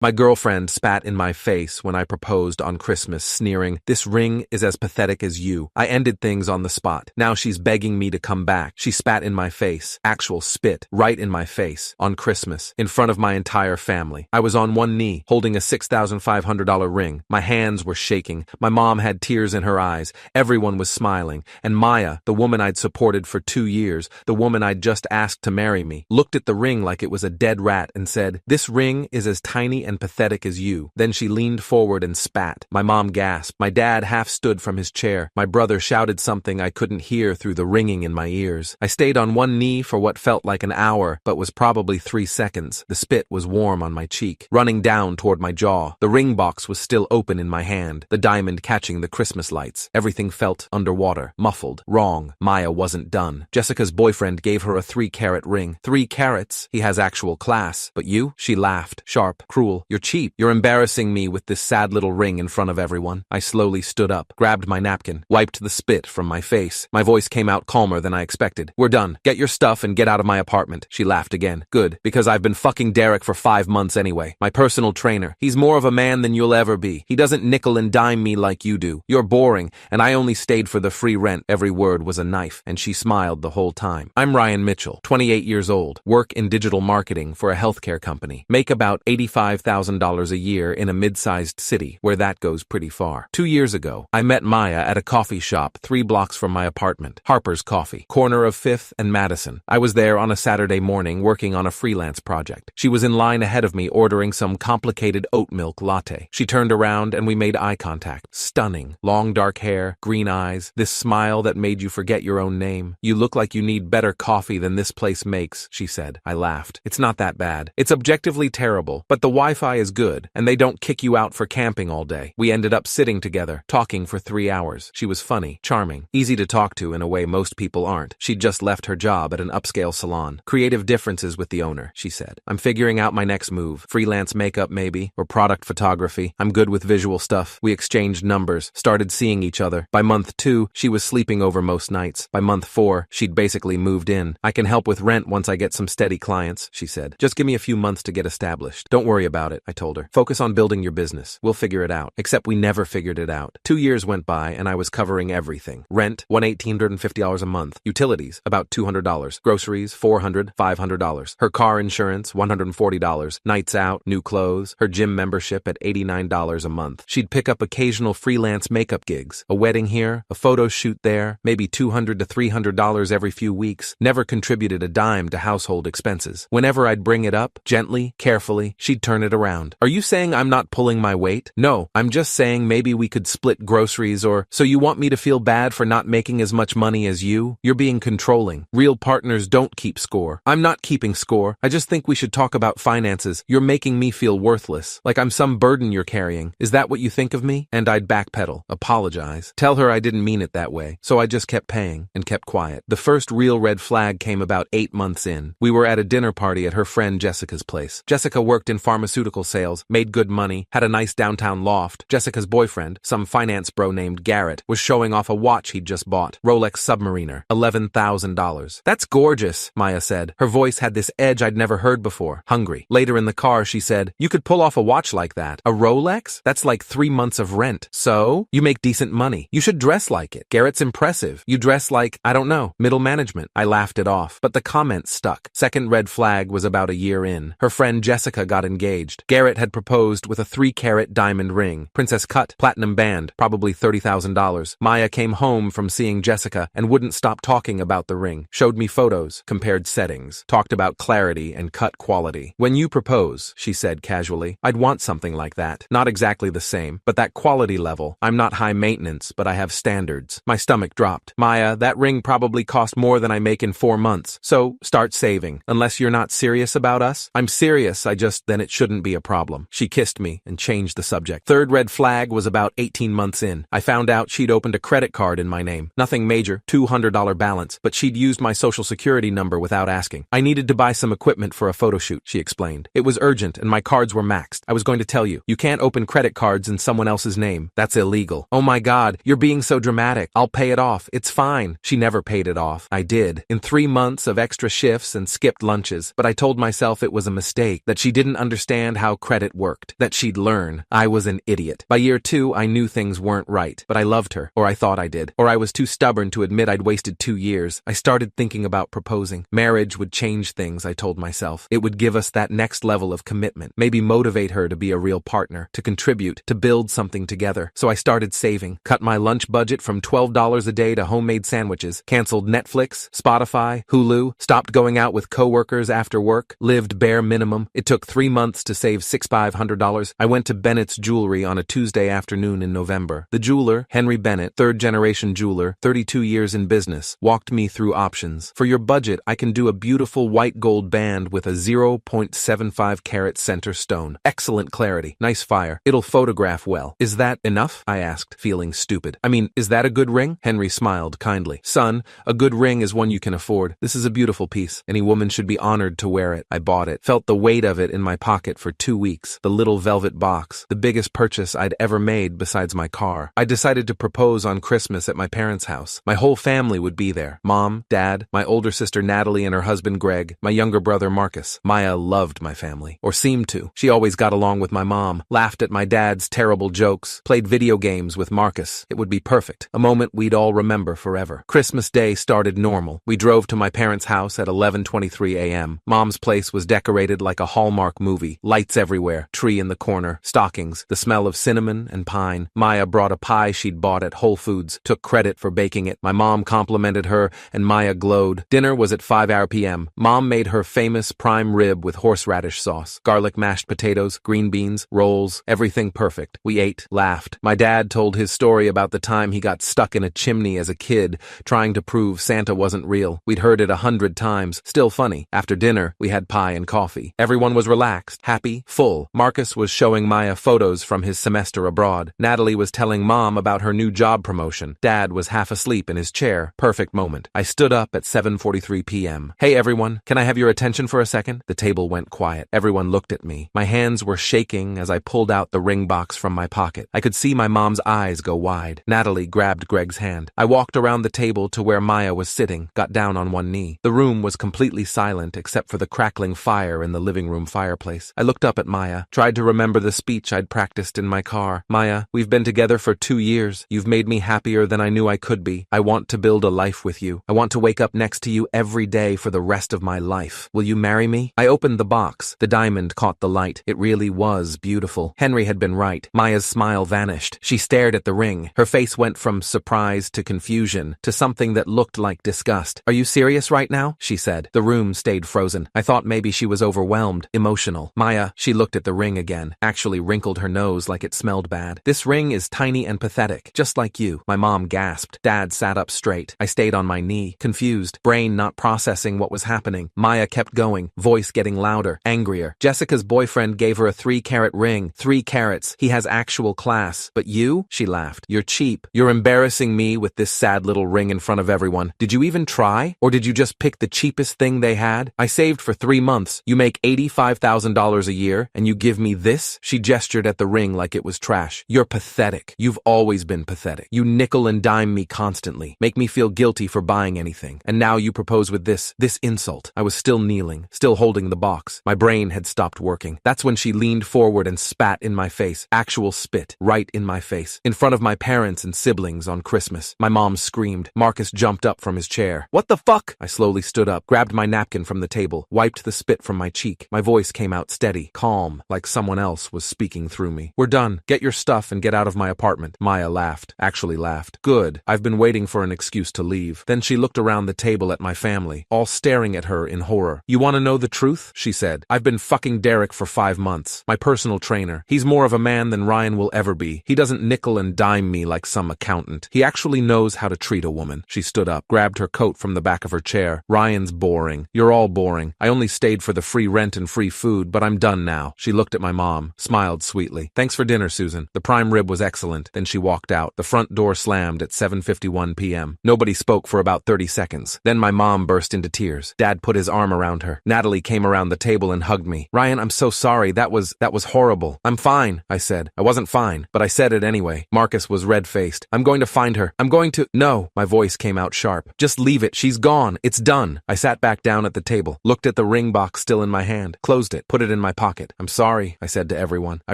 My girlfriend spat in my face when I proposed on Christmas, sneering, "This ring is as pathetic as you." I ended things on the spot. Now she's begging me to come back. She spat in my face, actual spit, right in my face, on Christmas, in front of my entire family. I was on one knee, holding a $6,500 ring. My hands were shaking. My mom had tears in her eyes. Everyone was smiling. And Maya, the woman I'd supported for 2 years, the woman I'd just asked to marry me, looked at the ring like it was a dead rat and said, "This ring is as tiny and pathetic as you." Then she leaned forward and spat. My mom gasped. My dad half stood from his chair. My brother shouted something I couldn't hear through the ringing in my ears. I stayed on one knee for what felt like an hour, but was probably 3 seconds. The spit was warm on my cheek, running down toward my jaw. The ring box was still open in my hand, the diamond catching the Christmas lights. Everything felt underwater, muffled, wrong. Maya wasn't done. Jessica's boyfriend gave her a 3-carat ring. 3 carats? He has actual class. But you? She laughed, sharp, cruel. "You're cheap. You're embarrassing me with this sad little ring in front of everyone." I slowly stood up, grabbed my napkin, wiped the spit from my face. My voice came out calmer than I expected. "We're done. Get your stuff and get out of my apartment." She laughed again. "Good, because I've been fucking Derek for 5 months anyway. My personal trainer. He's more of a man than you'll ever be. He doesn't nickel and dime me like you do. You're boring, and I only stayed for the free rent." Every word was a knife, and she smiled the whole time. "I'm Ryan Mitchell, 28 years old, work in digital marketing for a healthcare company, make about $85,000 a year in a mid-sized city where that goes pretty far. 2 years ago, I met Maya at a coffee shop 3 blocks from my apartment, Harper's Coffee, corner of 5th and Madison. I was there on a Saturday morning working on a freelance project. She was in line ahead of me ordering some complicated oat milk latte. She turned around and we made eye contact. Stunning. Long dark hair, green eyes, this smile that made you forget your own name. "You look like you need better coffee than this place makes," she said. I laughed. "It's not that bad. It's objectively terrible, but the Wi-Fi is good, and they don't kick you out for camping all day." We ended up sitting together, talking for 3 hours. She was funny, charming, easy to talk to in a way most people aren't. She'd just left her job at an upscale salon. "Creative differences with the owner," she said. "I'm figuring out my next move. Freelance makeup maybe, or product photography. I'm good with visual stuff." We exchanged numbers, started seeing each other. By month 2, she was sleeping over most nights. By month 4, she'd basically moved in. "I can help with rent once I get some steady clients," she said. "Just give me a few months to get established." "Don't worry about it," I told her. "Focus on building your business. We'll figure it out." Except we never figured it out. 2 years went by and I was covering everything. Rent, $1,850 a month. Utilities, about $200. Groceries, $400, $500. Her car insurance, $140. Nights out, new clothes. Her gym membership at $89 a month. She'd pick up occasional freelance makeup gigs. A wedding here, a photo shoot there, maybe $200 to $300 every few weeks. Never contributed a dime to household expenses. Whenever I'd bring it up, gently, carefully, she'd turn it around. "Are you saying I'm not pulling my weight?" "No, I'm just saying maybe we could split groceries or..." "So you want me to feel bad for not making as much money as you? You're being controlling. Real partners don't keep score." "I'm not keeping score. I just think we should talk about finances. You're making me feel worthless, like I'm some burden you're carrying. Is that what you think of me?" And I'd backpedal, apologize, tell her I didn't mean it that way. So I just kept paying and kept quiet. The first real red flag came about 8 months in. We were at a dinner party at her friend Jessica's place. Jessica worked in pharmaceutical sales, made good money, had a nice downtown loft. Jessica's boyfriend, some finance bro named Garrett, was showing off a watch he'd just bought. Rolex Submariner, $11,000. "That's gorgeous," Maya said. Her voice had this edge I'd never heard before. Hungry. Later in the car, she said, "You could pull off a watch like that. A Rolex? That's like 3 months of rent. So? You make decent money. You should dress like it. Garrett's impressive. You dress like, I don't know, middle management." I laughed it off, but the comment stuck. Second red flag was about a year in. Her friend Jessica got engaged. Garrett had proposed with a 3-carat diamond ring. Princess cut, platinum band, probably $30,000. Maya came home from seeing Jessica and wouldn't stop talking about the ring. Showed me photos, compared settings, talked about clarity and cut quality. "When you propose," she said casually, "I'd want something like that. Not exactly the same, but that quality level. I'm not high maintenance, but I have standards." My stomach dropped. "Maya, that ring probably cost more than I make in 4 months. So start saving. Unless you're not serious about us." "I'm serious, then it shouldn't be a problem." She kissed me and changed the subject. Third red flag was about 18 months in. I found out she'd opened a credit card in my name. Nothing major, $200 balance, but she'd used my social security number without asking. "I needed to buy some equipment for a photo shoot," she explained. "It was urgent and my cards were maxed. I was going to tell you, you can't open credit cards in someone else's name. That's illegal." "Oh my God, you're being so dramatic. I'll pay it off. It's fine." She never paid it off. I did. In 3 months of extra shifts and skipped lunches, but I told myself it was a mistake, that she didn't understand understand how credit worked, that she'd learn. I was an idiot. By year 2, I knew things weren't right, but I loved her, or I thought I did, or I was too stubborn to admit I'd wasted 2 years. I started thinking about proposing. Marriage would change things, I told myself. It would give us that next level of commitment, maybe motivate her to be a real partner, to contribute, to build something together. So I started saving, cut my lunch budget from $12 a day to homemade sandwiches, canceled Netflix, Spotify, Hulu, stopped going out with coworkers after work, lived bare minimum. It took 3 months to save $6,500. I went to Bennett's Jewelry on a Tuesday afternoon in November. The jeweler, Henry Bennett, third-generation jeweler, 32 years in business, walked me through options. For your budget, I can do a beautiful white gold band with a 0.75 carat center stone. Excellent clarity. Nice fire. It'll photograph well. Is that enough? I asked, feeling stupid. I mean, is that a good ring? Henry smiled kindly. Son, a good ring is one you can afford. This is a beautiful piece. Any woman should be honored to wear it. I bought it. Felt the weight of it in my pocket for 2 weeks. The little velvet box. The biggest purchase I'd ever made besides my car. I decided to propose on Christmas at my parents' house. My whole family would be there. Mom, Dad, my older sister Natalie and her husband Greg, my younger brother Marcus. Maya loved my family. Or seemed to. She always got along with my mom, laughed at my dad's terrible jokes, played video games with Marcus. It would be perfect. A moment we'd all remember forever. Christmas Day started normal. We drove to my parents' house at 11:23 a.m. Mom's place was decorated like a Hallmark movie. Lights everywhere, tree in the corner, stockings, the smell of cinnamon and pine. Maya brought a pie she'd bought at Whole Foods, took credit for baking it. My mom complimented her, and Maya glowed. Dinner was at 5 p.m. Mom made her famous prime rib with horseradish sauce, garlic mashed potatoes, green beans, rolls, everything perfect. We ate, laughed. My dad told his story about the time he got stuck in a chimney as a kid, trying to prove Santa wasn't real. We'd heard it 100 times. Still funny. After dinner, we had pie and coffee. Everyone was relaxed, happy, full. Marcus was showing Maya photos from his semester abroad. Natalie was telling Mom about her new job promotion. Dad was half asleep in his chair. Perfect moment. I stood up at 7:43 p.m. Hey everyone, can I have your attention for a second? The table went quiet. Everyone looked at me. My hands were shaking as I pulled out the ring box from my pocket. I could see my mom's eyes go wide. Natalie grabbed Greg's hand. I walked around the table to where Maya was sitting, got down on one knee. The room was completely silent except for the crackling fire in the living room fireplace. I looked up at Maya, tried to remember the speech I'd practiced in my car. Maya, we've been together for 2 years. You've made me happier than I knew I could be. I want to build a life with you. I want to wake up next to you every day for the rest of my life. Will you marry me? I opened the box. The diamond caught the light. It really was beautiful. Henry had been right. Maya's smile vanished. She stared at the ring. Her face went from surprise to confusion to something that looked like disgust. Are you serious right now? She said. The room stayed frozen. I thought maybe she was overwhelmed, emotional. Maya, she looked at the ring again, actually wrinkled her nose like it smelled bad. This ring is tiny and pathetic, just like you. My mom gasped. Dad sat up straight. I stayed on my knee, confused, brain not processing what was happening. Maya kept going, voice getting louder, angrier. Jessica's boyfriend gave her a 3-carat ring. 3 carats. He has actual class. But you? She laughed. You're cheap. You're embarrassing me with this sad little ring in front of everyone. Did you even try? Or did you just pick the cheapest thing they had? I saved for 3 months. You make $85,000 a year, and you give me this? She gestured at the ring like it was trash. You're pathetic. You've always been pathetic. You nickel and dime me constantly, make me feel guilty for buying anything. And now you propose with this insult. I was still kneeling, still holding the box. My brain had stopped working. That's when she leaned forward and spat in my face. Actual spit, right in my face. In front of my parents and siblings on Christmas. My mom screamed. Marcus jumped up from his chair. What the fuck? I slowly stood up, grabbed my napkin from the table, wiped the spit from my cheek. My voice came out steady, calm, like someone else was speaking through me. We're done. Get your stuff and get out of my apartment. Maya laughed. Actually laughed. Good. I've been waiting for an excuse to leave. Then she looked around the table at my family, all staring at her in horror. You want to know the truth? She said. I've been fucking Derek for 5 months. My personal trainer. He's more of a man than Ryan will ever be. He doesn't nickel and dime me like some accountant. He actually knows how to treat a woman. She stood up, grabbed her coat from the back of her chair. Ryan's boring. You're all boring. I only stayed for the free rent and free food, but I'm done now. She looked at my mom, smiled sweetly. Thanks for dinner, Susan. The prime rib was excellent. Then she walked out. The front door slammed at 7:51 p.m. Nobody spoke for about 30 seconds. Then my mom burst into tears. Dad put his arm around her. Natalie came around the table and hugged me. Ryan, I'm so sorry. That was horrible. I'm fine, I said. I wasn't fine, but I said it anyway. Marcus was red-faced. I'm going to find her. I'm going to— No, my voice came out sharp. Just leave it. She's gone. It's done. I sat back down at the table, looked at the ring box still in my hand, closed it, put it in my pocket. I'm sorry, I said to everyone. I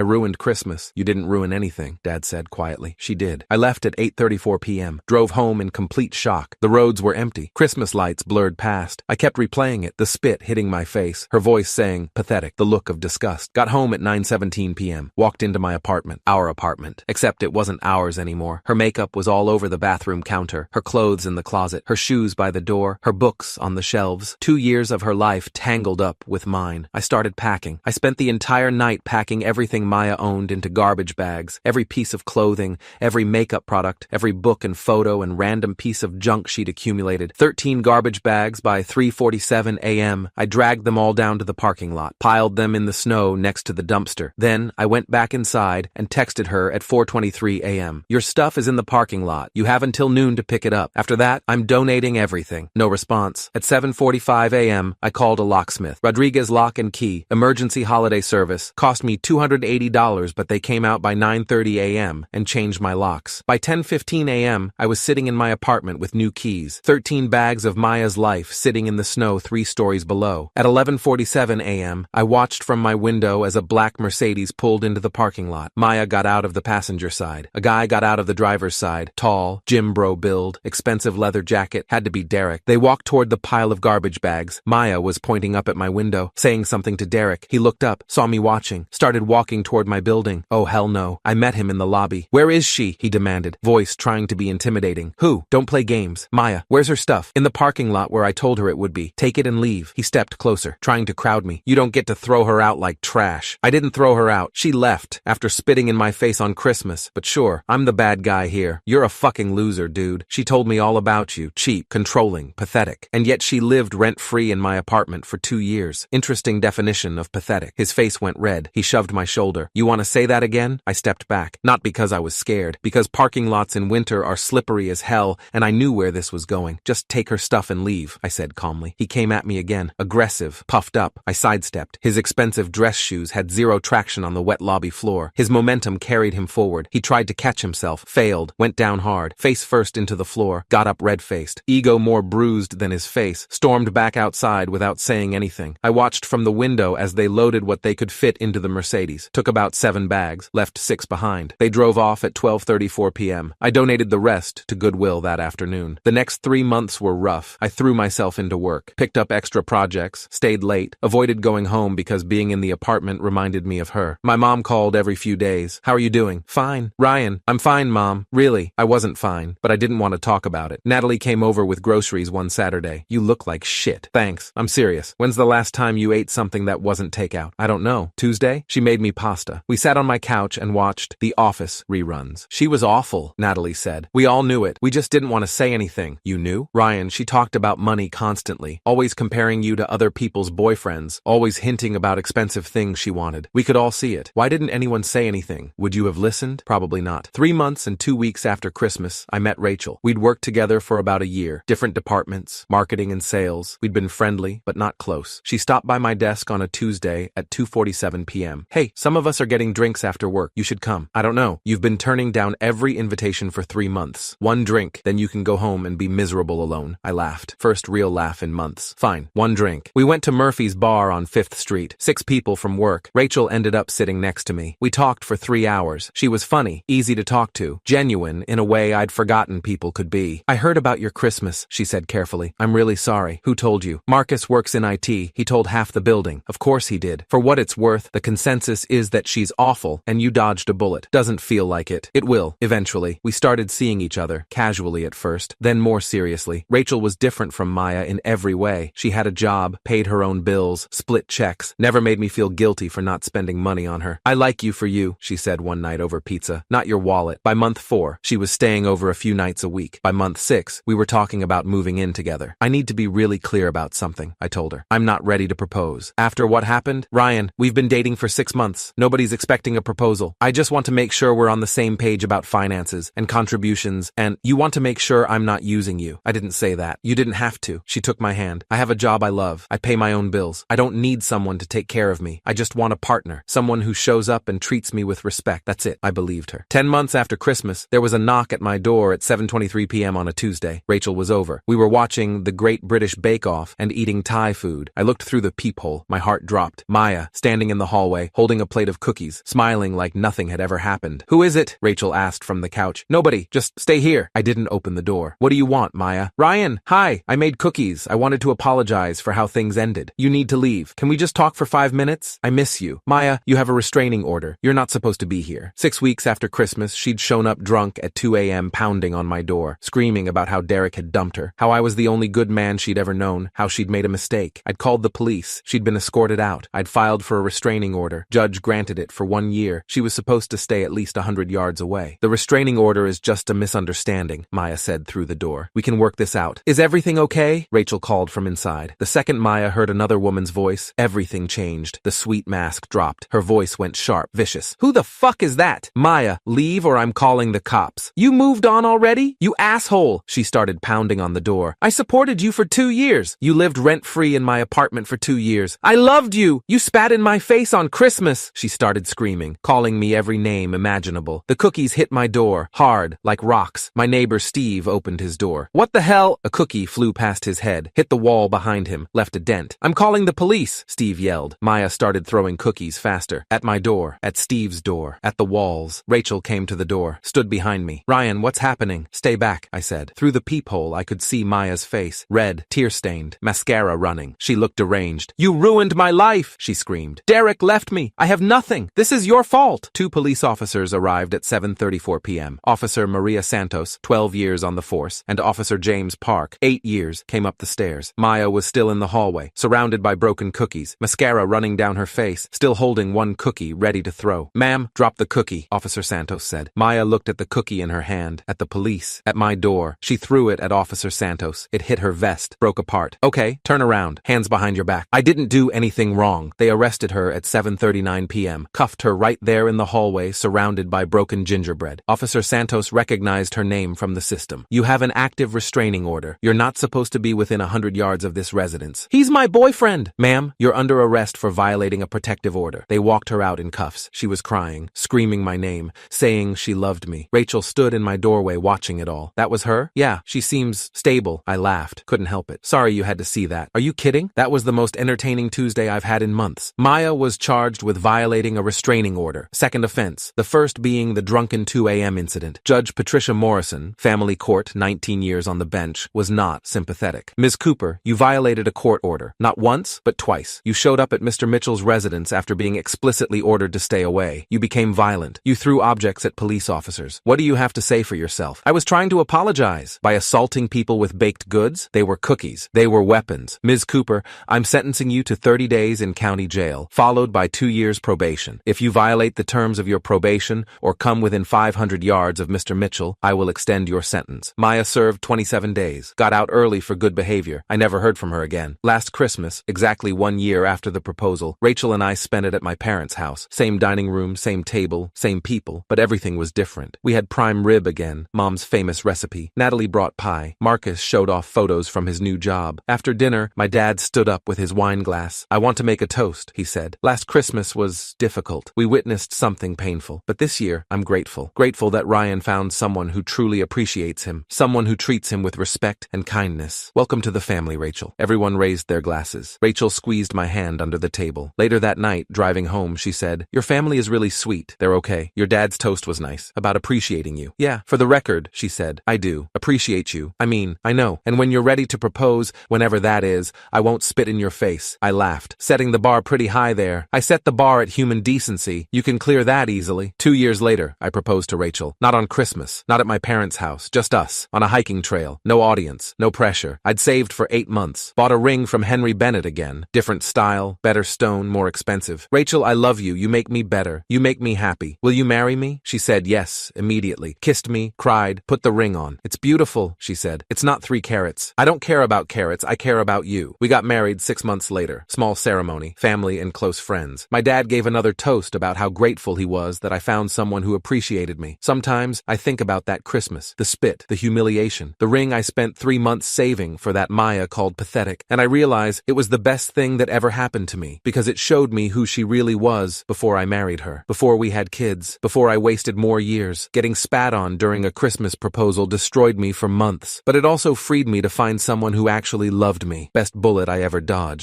ruined Christmas. You didn't ruin anything, Dad said quietly. She did. I left at 8:34 p.m., drove home in complete shock. The roads were empty. Christmas lights blurred past. I kept replaying it, the spit hitting my face, her voice saying, pathetic, the look of disgust. Got home at 9:17 p.m., walked into my apartment. Our apartment. Except it wasn't ours anymore. Her makeup was all over the bathroom counter, her clothes in the closet, her shoes by the door, her books on the shelves. 2 years of her life tangled up with mine. I started packing. I spent the entire night packing everything Maya owned into garbage bags, every piece of clothing, every makeup product, every book and photo and random piece of junk she'd accumulated. 13 garbage bags by 3:47 a.m. I dragged them all down to the parking lot, piled them in the snow next to the dumpster. Then I went back inside and texted her at 4:23 a.m. Your stuff is in the parking lot. You have until noon to pick it up. After that, I'm donating everything. No response. At 7:45 a.m., I called a locksmith. Rodriguez Lock and Key, emergency holiday service, cost me $280, but they came out by 9:30 a.m. and changed my locks. By 10:15 a.m., I was sitting in my apartment with new keys, 13 bags of Maya's life sitting in the snow 3 stories below. At 11:47 a.m., I watched from my window as a black Mercedes pulled into the parking lot. Maya got out of the passenger side. A guy got out of the driver's side. Tall, gym bro build, expensive leather jacket, had to be Derek. They walked toward the pile of garbage bags. Maya was pointing up at my window, saying something to Derek. He looked up, saw me watching, started walking toward my building. Oh hell no. I met him in the lobby. Where is she? He demanded, voice trying to be intimidating. Who? Don't play games. Maya, where's her stuff? In the parking lot where I told her it would be. Take it and leave. He stepped closer, trying to crowd me. You don't get to throw her out like trash. I didn't throw her out. She left after spitting in my face on Christmas. But sure, I'm the bad guy here. You're a fucking loser, dude. She told me all about you. Cheap, controlling, pathetic. And yet she lived rent-free in my apartment for 2 years. Interesting definition of pathetic. His face went red. He shoved my shoulder. You want to say that again? I stepped back. Not because I was scared. Because parking lots in winter are slippery as hell, and I knew where this was going. Just take her stuff and leave, I said calmly. He came at me again. Aggressive. Puffed up. I sidestepped. His expensive dress shoes had zero traction on the wet lobby floor. His momentum carried him forward. He tried to catch himself. Failed. Went down hard. Face first into the floor. Got up red-faced. Ego more bruised than his face. Stormed back outside without saying anything. I watched from the window as they loaded what they could fit into the Mercedes. Took about 7 bags. Left 6 behind. They drove off at 12:34 p.m. I donated the rest to Goodwill that afternoon. The next 3 months were rough. I threw myself into work. Picked up extra projects. Stayed late. Avoided going home because being in the apartment reminded me of her. My mom called every few days. How are you doing? Fine. Ryan, I'm fine, Mom. Really, I wasn't fine, but I didn't want to talk about it. Natalie came over with groceries one Saturday. You look like shit. Thanks. I'm serious. When's the last time you ate something that wasn't takeout? I don't know. Tuesday? She made me pasta. We sat on my couch and watched The Office reruns. She was awful, Natalie said. We all knew it. We just didn't want to say anything. You knew? Ryan, she talked about money constantly, always comparing you to other people's boyfriends, always hinting about expensive things she wanted. We could all see it. Why didn't anyone say anything? Would you have listened? Probably not. 3 months and 2 weeks after Christmas, I met Rachel. We'd worked together for about a year. Different departments, marketing and sales. We'd been friendly, but not close. She stopped by my desk on a Tuesday at 2:47 p.m. Hey, some of us are getting drinks after work. You should come. I don't know. You've been turning down every invitation for 3 months. 1 drink, then you can go home and be miserable alone. I laughed. First real laugh in months. Fine. 1 drink. We went to Murphy's bar on 5th Street. 6 people from work. Rachel ended up sitting next to me. We talked for 3 hours. She was funny, easy to talk to, genuine in a way I'd forgotten people could be. I heard about your Christmas, she said carefully. I'm really sorry. Who told you? Marcus works in IT. He told half the building. Of course he did. For what it's worth, the consensus is that she's awful and you dodged a bullet. Doesn't feel like it. It will, eventually. We started seeing each other, casually at first, then more seriously. Rachel was different from Maya in every way. She had a job, paid her own bills, split checks, never made me feel guilty for not spending money on her. I like you for you, she said one night over pizza, not your wallet. By month 4, she was staying over a few nights a week. By month 6, we were talking about moving in together. I need to be really clear about something, I told her. I'm not ready to propose. After what happened, Ryan, we've been dating for 6 months. Nobody's expecting a proposal. I just want to make sure we're on the same page about finances and contributions, and you want to make sure I'm not using you. I didn't say that. You didn't have to. She took my hand. I have a job I love. I pay my own bills. I don't need someone to take care of me. I just want a partner. Someone who shows up and treats me with respect. That's it. I believed her. 10 months after Christmas, there was a knock at my door at 7:23 p.m. on a Tuesday. Rachel was over. We were watching The Great British Bake Off and eating Thai food. I looked through the peephole. My heart dropped. Maya, standing in the hallway, holding a plate of cookies, smiling like nothing had ever happened. Who is it? Rachel asked from the couch. Nobody, just stay here. I didn't open the door. What do you want, Maya? Ryan, hi, I made cookies. I wanted to apologize for how things ended. You need to leave. Can we just talk for 5 minutes? I miss you. Maya, you have a restraining order. You're not supposed to be here. 6 weeks after Christmas, she'd shown up drunk at 2 a.m. pounding on my door, screaming about how Derek had dumped her, how I was the only good man she'd ever known, how she'd made a mistake. I'd called the police. She'd been escorted out. I'd filed for a restraining order. Judge granted it for 1 year. She was supposed to stay at least 100 yards away. The restraining order is just a misunderstanding, Maya said through the door. We can work this out. Is everything okay? Rachel called from inside. The second Maya heard another woman's voice, everything changed. The sweet mask dropped. Her voice went sharp, vicious. Who the fuck is that? Maya, leave or I'm calling the cops. You moved on already? You asshole! She started pounding on the door. I supported you for 2 years. You lived rent-free in my apartment for 2 years. I loved you! You spat in my face on Christmas! She started screaming, calling me every name imaginable. The cookies hit my door, hard, like rocks. My neighbor Steve opened his door. What the hell? A cookie flew past his head, hit the wall behind him, left a dent. I'm calling the police, Steve yelled. Maya started throwing cookies faster. At my door, at Steve's door, at the walls. Rachel came to the door, stood behind me. Ryan, what's happening? Stay back, I said. Through the peephole, I could see Maya's face, red, tear-stained, mascara running. She looked deranged. You ruined my life, she screamed. Derek left me. I have nothing. This is your fault. 2 police officers arrived at 7:34 p.m. Officer Maria Santos, 12 years on the force, and Officer James Park, 8 years, came up the stairs. Maya was still in the hallway, surrounded by broken cookies, mascara running down her face, still holding one cookie ready to throw. Ma'am, drop the cookie, Officer Santos said. Maya looked at the cookie in her hand, at the police, at my door. She threw it at Officer Santos. It hit her vest, broke apart. Okay, turn around, hands behind your back. I didn't do anything wrong. They arrested her at 7:39 p.m., cuffed her right there in the hallway, surrounded by broken gingerbread. Officer Santos recognized her name from the system. You have an active restraining order. You're not supposed to be within 100 yards of this residence. He's my boyfriend! Ma'am, you're under arrest for violating a protective order. They walked her out in cuffs. She was crying, screaming my name, saying she loved me. Rachel stood in my doorway watching it all. That was her? Yeah, she seems stable. I laughed. Couldn't help it. Sorry you had to see that. Are you kidding? That was the most entertaining Tuesday I've had in months. Maya was charged with violating a restraining order. Second offense. The first being the drunken 2 a.m. incident. Judge Patricia Morrison, family court, 19 years on the bench, was not sympathetic. Ms. Cooper, you violated a court order. Not once, but twice. You showed up at Mr. Mitchell's residence after being explicitly ordered to stay away. You became violent. You threw objects at police officers. What do you have to say for yourself? I was trying to apologize. By assaulting people with baked goods? They were cookies. They were weapons. Ms. Cooper, I'm sentencing you to 30 days in county jail, followed by 2 years probation. If you violate the terms of your probation or come within 500 yards of Mr. Mitchell, I will extend your sentence. Maya served 27 days, got out early for good behavior. I never heard from her again. Last Christmas, exactly 1 year after the proposal, Rachel and I spent it at my parents' house. Same dining room, same table, same people, but everything was different. We had prime rib again, Mom's famous recipe. Natalie brought pie. Marcus showed off photos from his new job. After dinner, my dad stood up with his wine glass. I want to make a toast, he said. Last Christmas was difficult. We witnessed something painful. But this year, I'm grateful. Grateful that Ryan found someone who truly appreciates him. Someone who treats him with respect and kindness. Welcome to the family, Rachel. Everyone raised their glasses. Rachel squeezed my hand under the table. Later that night, driving home, she said, your family is really sweet. They're okay. Your dad's toast was nice. About appreciating you. Yeah, for the record, she said, I do. Appreciate you. I know. And when you're ready to propose, whenever that is, I won't spit in your face. I laughed. Setting the bar pretty high there. I set the bar at human decency. You can clear that easily. 2 years later, I proposed to Rachel. Not on Christmas. Not at my parents' house. Just us. On a hiking trail. No audience. No pressure. I'd saved for 8 months. Bought a ring from Henry Bennett again. Different style. Better stone. More expensive. Rachel, I love you. You make me better. You make me happy. Will you marry me? She said yes, immediately. Kissed me. Cried. Put the ring on. It's beautiful, she said. It's not 3 carats. I don't care about carats. I care about you. We got married 6 months later. Small ceremony. Family and close friends. My dad gave another toast about how grateful he was that I found someone who appreciated me. Sometimes I think about that Christmas. The spit. The humiliation. The ring I spent 3 months saving for that Maya called pathetic. And I realize it was the best thing that ever happened to me because it showed me who she really was before I married her. Before we had kids. Before I wasted more years. Getting spat on during a Christmas proposal destroyed me for months. But it also freed me to find someone who actually loved me. Best bullet I ever dodged.